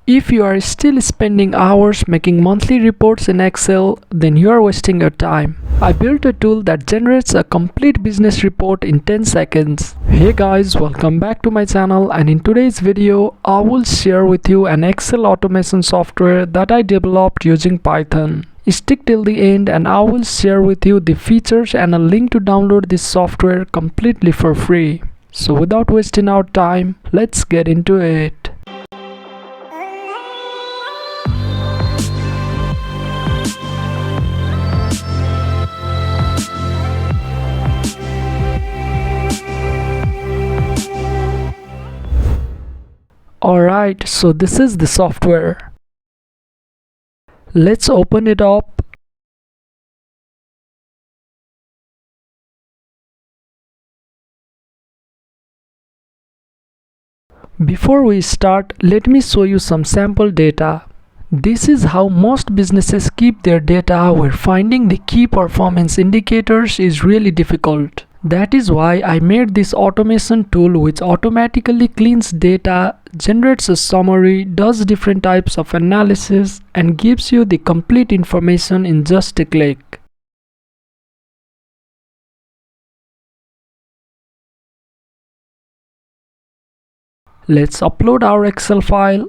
If you are still spending hours making monthly reports in Excel, then you are wasting your time. I built a tool that generates a complete business report in 10 seconds. Hey guys, welcome back to my channel, and in today's video, I will share with you an Excel automation software that I developed using Python. Stick till the end and I will share with you the features and a link to download this software completely for free. So without wasting our time, let's get into it. Alright, so this is the software. Let's open it up. Before we start, let me show you some sample data. This is how most businesses keep their data, where finding the key performance indicators is really difficult. That is why I made this automation tool which automatically cleans data, generates a summary, does different types of analysis, and gives you the complete information in just a click. Let's upload our Excel file.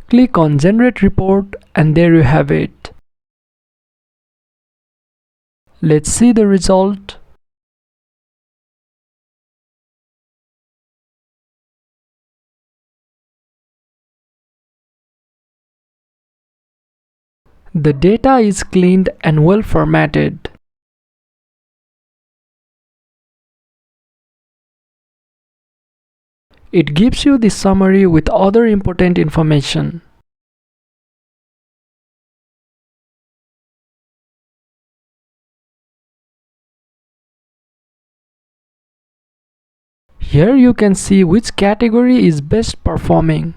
Click on Generate Report and there you have it. Let's see the result. The data is cleaned and well formatted. It gives you the summary with other important information. Here you can see which category is best performing.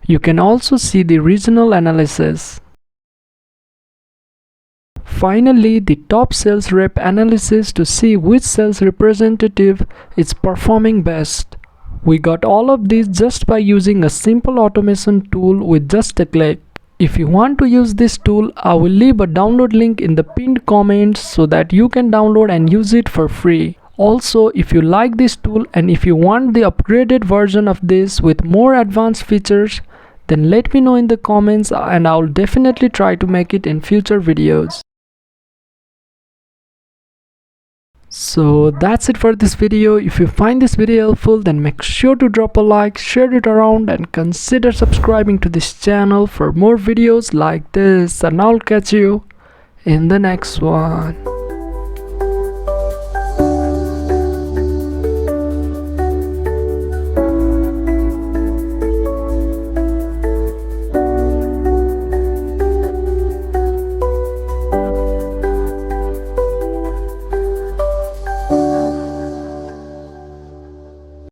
You can also see the regional analysis. Finally, the top sales rep analysis to see which sales representative is performing best. We got all of this just by using a simple automation tool with just a click. If you want to use this tool, I will leave a download link in the pinned comments so that you can download and use it for free. Also, if you like this tool and if you want the upgraded version of this with more advanced features, then let me know in the comments and I'll definitely try to make it in future videos. So that's it for this video. If you find this video helpful, then make sure to drop a like, share it around, and consider subscribing to this channel for more videos like this, and I'll catch you in the next one.